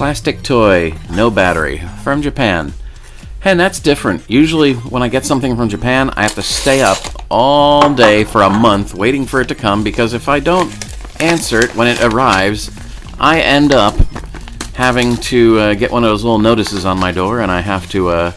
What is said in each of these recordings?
plastic toy, no battery, from Japan. And that's different. Usually when I get something from Japan, I have to stay up all day for a month waiting for it to come, because if I don't answer it when it arrives, I end up having to get one of those little notices on my door, and I have to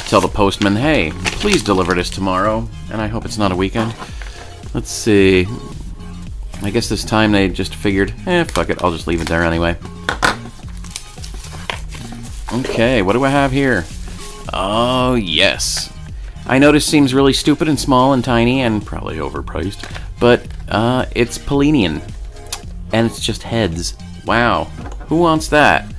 tell the postman, hey, please deliver this tomorrow, and I hope it's not a weekend. Let's see. I guess this time they just figured, fuck it, I'll just leave it there anyway. Okay, what do I have here? Oh, yes. I know this seems really stupid and small and tiny and probably overpriced, but it's Polynian, and it's just heads. Wow. Who wants that?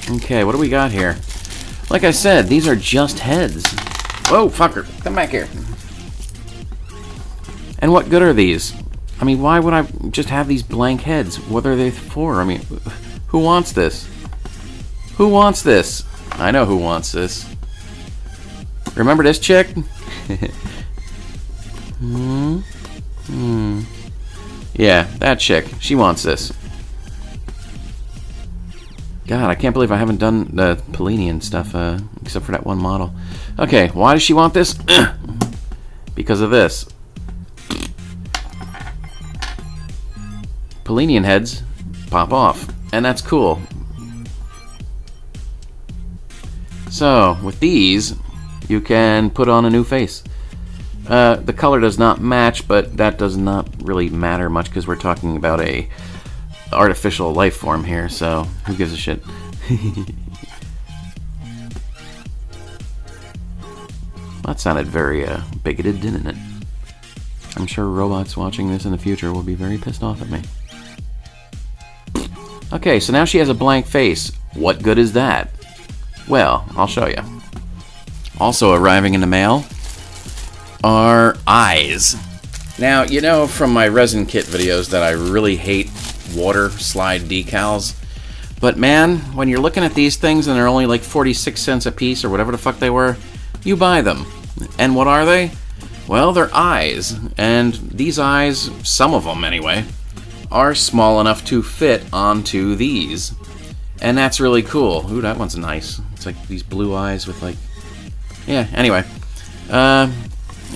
Okay, what do we got here? Like I said, these are just heads. Whoa, fucker. Come back here. And what good are these? I mean, why would I just have these blank heads? What are they for? I mean, who wants this? Who wants this? I know who wants this. Remember this chick? Yeah, that chick. She wants this. God, I can't believe I haven't done the Polynian stuff, except for that one model. Okay, why does she want this? Because of this. Polynian heads pop off, and that's cool. So, with these, you can put on a new face. The color does not match, but that does not really matter much because we're talking about a artificial life form here, so who gives a shit? That sounded very bigoted, didn't it? I'm sure robots watching this in the future will be very pissed off at me. Okay, so now she has a blank face. What good is that? Well, I'll show you. Also arriving in the mail are eyes. Now, you know from my resin kit videos that I really hate water slide decals. But man, when you're looking at these things and they're only like 46 cents a piece or whatever the fuck they were, you buy them. And what are they? Well, they're eyes. And these eyes, some of them anyway, are small enough to fit onto these. And that's really cool. Ooh, that one's nice. It's like these blue eyes with like... Yeah, anyway.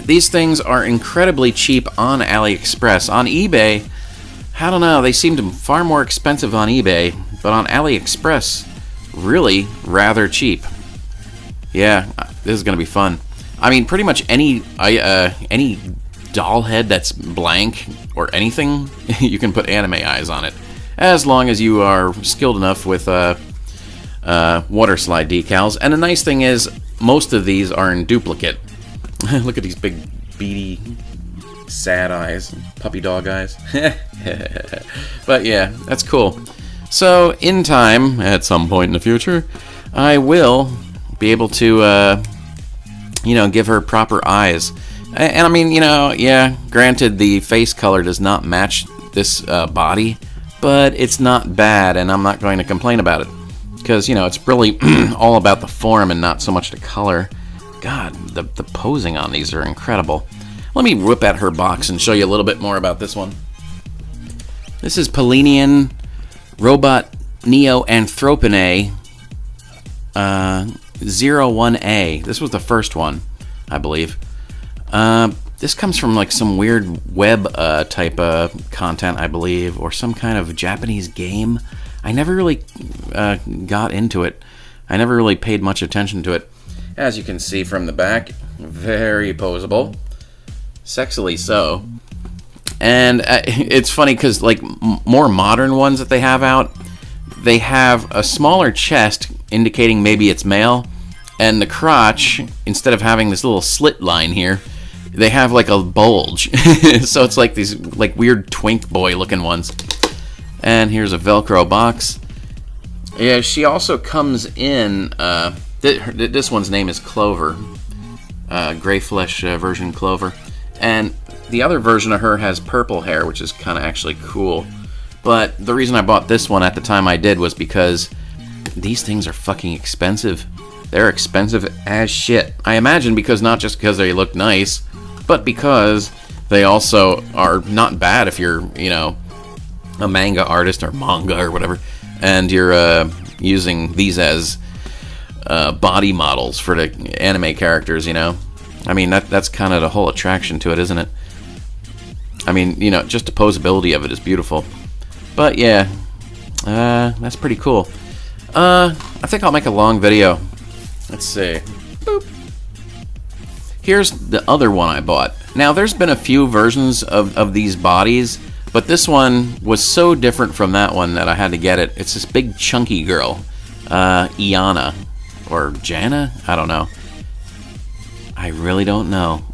These things are incredibly cheap on AliExpress. On eBay, I don't know, they seem far more expensive on eBay, but on AliExpress, really rather cheap. Yeah, this is going to be fun. I mean, pretty much any doll head that's blank or anything, you can put anime eyes on it. As long as you are skilled enough with water slide decals. And the nice thing is, most of these are in duplicate. Look at these big, beady, sad eyes, puppy dog eyes. But yeah, that's cool. So, in time, at some point in the future, I will be able to, give her proper eyes. And I mean, yeah, granted, the face color does not match this body, but it's not bad, and I'm not going to complain about it. Because, it's really all about the form and not so much the color. God, the posing on these are incredible. Let me whip at her box and show you a little bit more about this one. This is Polynian Robot Neo-Anthropinae 01A. This was the first one, I believe. This comes from like some weird web type of content, I believe, or some kind of Japanese game. I never really got into it. I never really paid much attention to it. As you can see from the back, very poseable. Sexily so. And it's funny because like more modern ones that they have out, they have a smaller chest indicating maybe it's male, and the crotch, instead of having this little slit line here, they have like a bulge. So it's like these like weird twink boy looking ones. And here's a Velcro box. Yeah, she also comes in, this one's name is Clover. Gray flesh version Clover. And the other version of her has purple hair, which is kind of actually cool. But the reason I bought this one at the time I did was because these things are fucking expensive. They're expensive as shit. I imagine because not just because they look nice, but because they also are not bad if you're, you know, a manga artist or manga or whatever, and you're using these as body models for the anime characters, you know. I mean, that's kind of the whole attraction to it, isn't it? I mean, you know, just the posability of it is beautiful. But yeah, that's pretty cool. I think I'll make a long video. Let's see. Boop. Here's the other one I bought. Now, there's been a few versions of these bodies, but this one was so different from that one that I had to get it. It's this big chunky girl, Iana, or Jana? I don't know. I really don't know.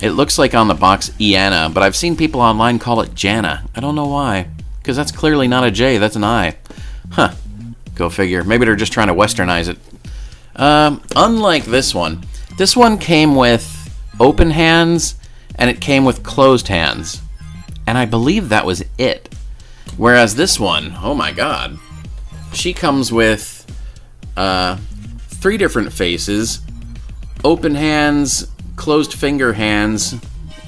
It looks like on the box Iana, but I've seen people online call it Jana. I don't know why, because that's clearly not a J, that's an I. Huh. Go figure. Maybe they're just trying to westernize it. Unlike this one came with open hands, and it came with closed hands. And I believe that was it. Whereas this one, oh my god, she comes with 3 different faces, open hands, closed finger hands,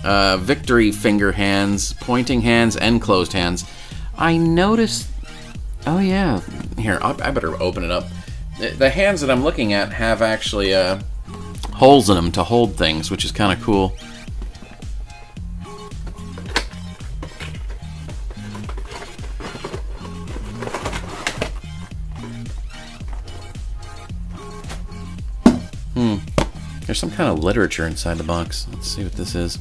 victory finger hands, pointing hands, and closed hands. I noticed... Oh yeah, here, I better open it up. The hands that I'm looking at have actually holes in them to hold things, which is kind of cool. There's some kind of literature inside the box. Let's see what this is.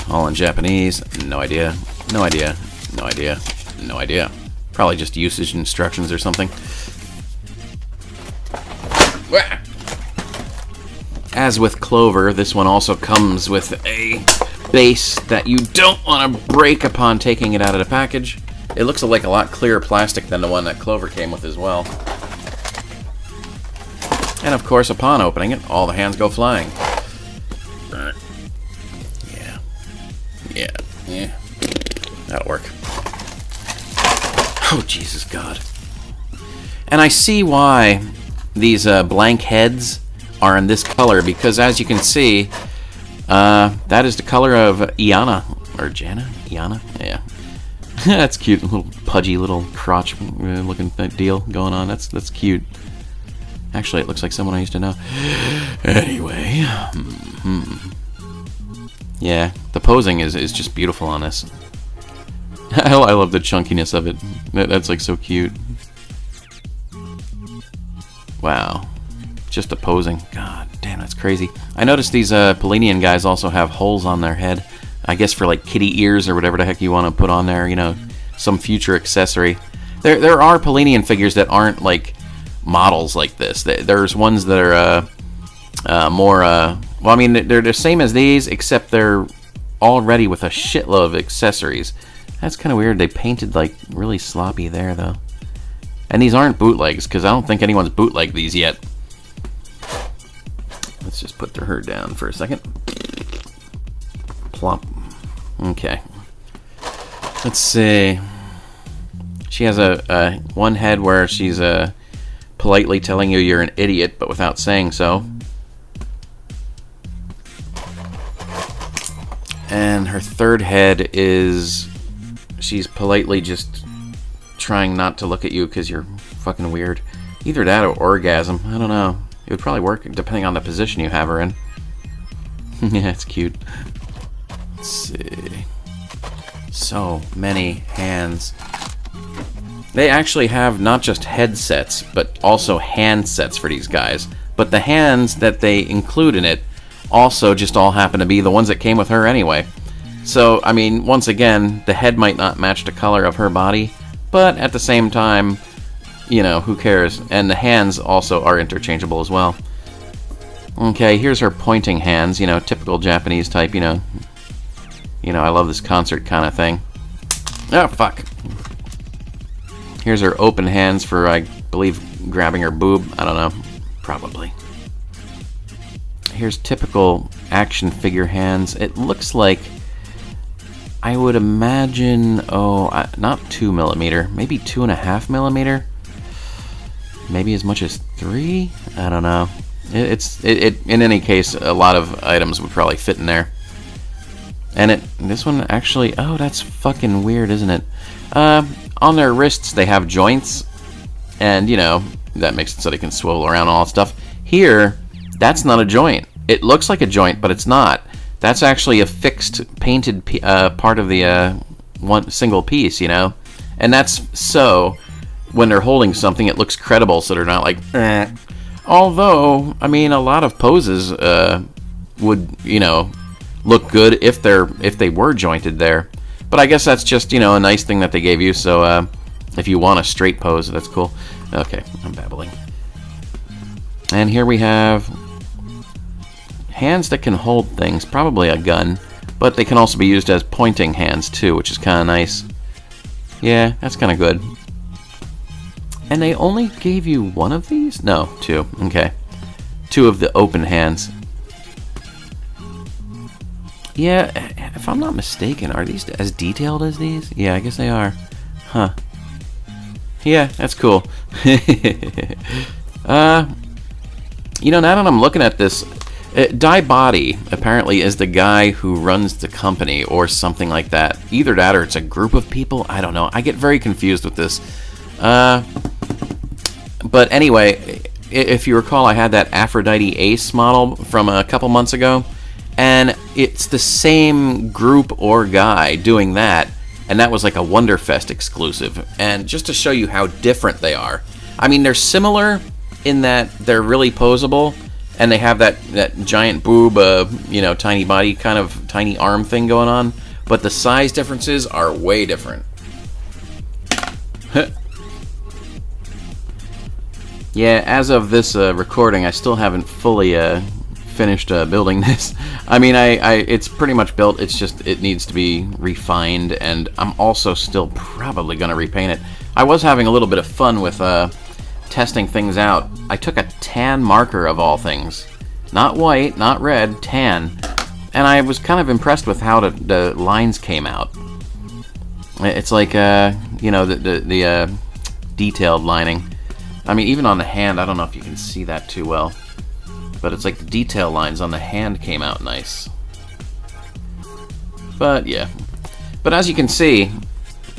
All in Japanese. No idea. No idea. No idea. No idea. Probably just usage instructions or something. As with Clover, this one also comes with a base that you don't want to break upon taking it out of the package. It looks like a lot clearer plastic than the one that Clover came with as well. And of course, upon opening it, all the hands go flying. Yeah. That'll work. Oh, Jesus God. And I see why these blank heads are in this color, because as you can see, that is the color of Iana, or Jana? Iana? Yeah. That's cute. A little pudgy little crotch looking deal going on. That's cute. Actually, it looks like someone I used to know. Anyway. Yeah, the posing is just beautiful on this. I love the chunkiness of it. That's like so cute. Wow. Just the posing. God damn, that's crazy. I noticed these Polynian guys also have holes on their head. I guess for like kitty ears or whatever the heck you want to put on there, you know, some future accessory. There are Polynian figures that aren't like models like this. There's ones that are more well, I mean, they're the same as these, except they're already with a shitload of accessories. That's kind of weird. They painted like really sloppy there though. And these aren't bootlegs, because I don't think anyone's bootlegged these yet. Let's just put her down for a second. Plump. Okay. Let's see. She has a one head where she's politely telling you you're an idiot, but without saying so. And her third head is she's politely just trying not to look at you because you're fucking weird. Either that or orgasm. I don't know. It would probably work depending on the position you have her in. Yeah, it's cute. Let's see. So many hands. They actually have not just headsets, but also handsets for these guys. But the hands that they include in it also just all happen to be the ones that came with her anyway. So, I mean, once again, the head might not match the color of her body, but at the same time, you know, who cares? And the hands also are interchangeable as well. Okay, here's her pointing hands, you know, typical Japanese type, you know. You know, I love this concert kind of thing. Oh, fuck. Here's her open hands for, I believe, grabbing her boob. I don't know. Probably. Here's typical action figure hands. It looks like, I would imagine, not 2mm, maybe 2.5mm. maybe as much as 3. I don't know. In any case, a lot of items would probably fit in there. And this one actually, oh, that's fucking weird, isn't it? On their wrists they have joints, and you know, that makes it so they can swivel around and all that stuff. Here, that's not a joint. It looks like a joint, but it's not. That's actually a fixed, painted part of the one single piece, you know? And that's so, when they're holding something, it looks credible, so they're not like, eh. Although, I mean, a lot of poses would, you know, look good if they were jointed there. But I guess that's just, you know, a nice thing that they gave you, so if you want a straight pose, that's cool. Okay, I'm babbling. And here we have hands that can hold things, probably a gun, but they can also be used as pointing hands too, which is kind of nice. Yeah, that's kind of good. And they only gave you one of these? No, 2. Okay. 2 of the open hands. Yeah, if I'm not mistaken, are these as detailed as these? Yeah, I guess they are. Huh. Yeah, that's cool. You know, now that I'm looking at this, Daibadi apparently is the guy who runs the company or something like that. Either that or it's a group of people. I don't know. I get very confused with this. But anyway, if you recall, I had that Aphrodite A model from a couple months ago, and it's the same group or guy doing that, and that was like a Wonderfest exclusive. And just to show you how different they are, I mean, they're similar in that they're really posable, and they have that giant boob, you know, tiny body, kind of tiny arm thing going on, but the size differences are way different. Yeah, as of this recording, I still haven't fully finished building this. I mean, it's pretty much built. It's just it needs to be refined, and I'm also still probably going to repaint it. I was having a little bit of fun with testing things out. I took a tan marker of all things, not white, not red, tan, and I was kind of impressed with how the lines came out. It's like you know, the detailed lining. I mean, even on the hand, I don't know if you can see that too well, but it's like the detail lines on the hand came out nice. But yeah, but as you can see,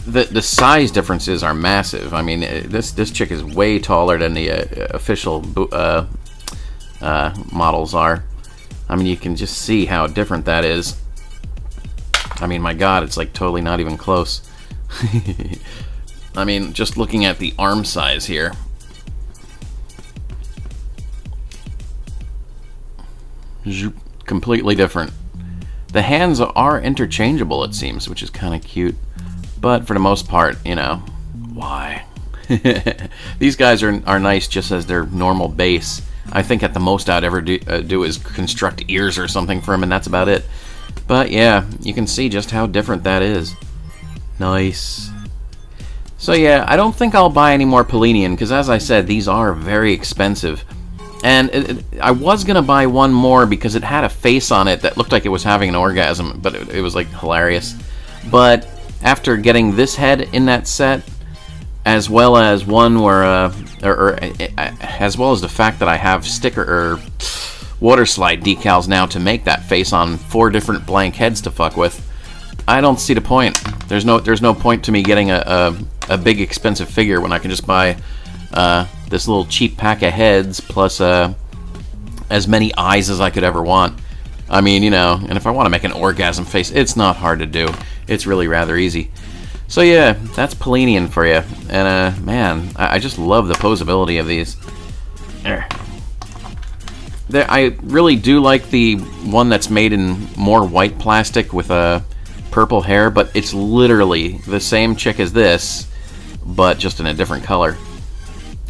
the size differences are massive. I mean, this chick is way taller than the official models are. I mean, you can just see how different that is. I mean, my God, it's like totally not even close. I mean, just looking at the arm size here. Completely different. The hands are interchangeable, it seems, which is kind of cute. But for the most part, you know, why? These guys are nice just as their normal base. I think at the most I'd ever do is construct ears or something for him, and that's about it. But yeah, you can see just how different that is. Nice. So yeah, I don't think I'll buy any more Polynian, because as I said, these are very expensive. And I was going to buy one more because it had a face on it that looked like it was having an orgasm, but it was like hilarious. But after getting this head in that set, as well as one where, as well as the fact that I have sticker or water slide decals now to make that face on 4 different blank heads to fuck with, I don't see the point. There's no point to me getting a big expensive figure when I can just buy this little cheap pack of heads plus as many eyes as I could ever want. I mean, you know, and if I want to make an orgasm face, it's not hard to do. It's really rather easy. So yeah, that's Polynian for you. And man, I just love the posability of these. I really do like the one that's made in more white plastic with purple hair, but it's literally the same chick as this, but just in a different color.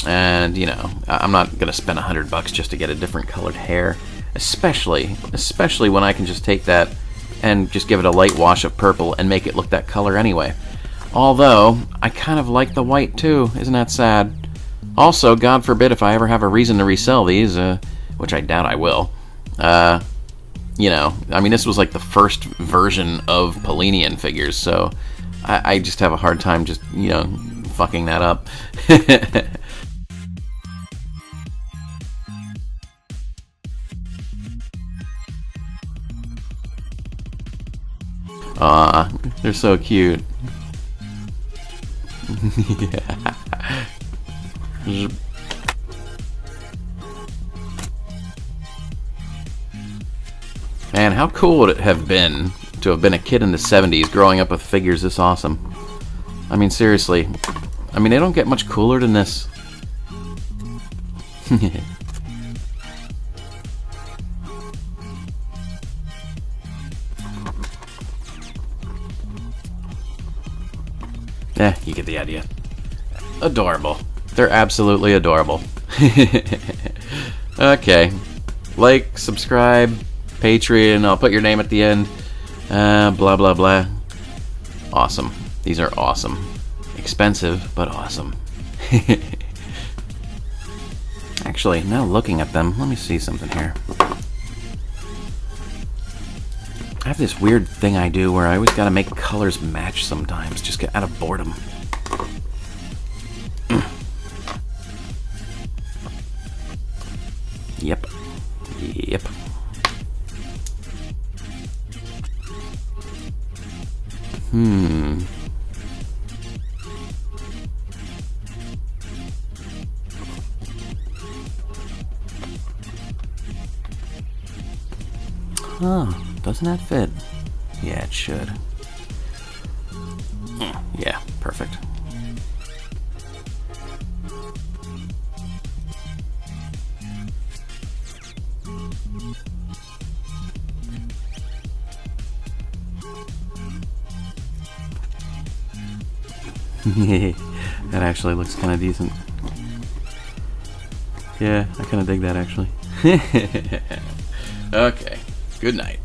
And, you know, I'm not going to spend $100 just to get a different colored hair. Especially when I can just take that and just give it a light wash of purple and make it look that color anyway. Although, I kind of like the white too. Isn't that sad? Also, God forbid if I ever have a reason to resell these, which I doubt I will. You know, I mean, this was like the first version of Polynian figures, so I just have a hard time just, you know, fucking that up. Aw, they're so cute. Yeah. Man, how cool would it have been to have been a kid in the 70s growing up with figures this awesome? I mean, seriously. I mean, they don't get much cooler than this. You get the idea. Adorable. They're absolutely adorable. Okay. Like, subscribe, Patreon, I'll put your name at the end. Blah, blah, blah. Awesome. These are awesome. Expensive, but awesome. Actually, now looking at them, let me see something here. I have this weird thing I do where I always gotta make colors match sometimes, just get out of boredom. Yep. Yep. Huh, doesn't that fit? Yeah, it should. Yeah, perfect. That actually looks kind of decent. Yeah, I kind of dig that actually. Okay, good night.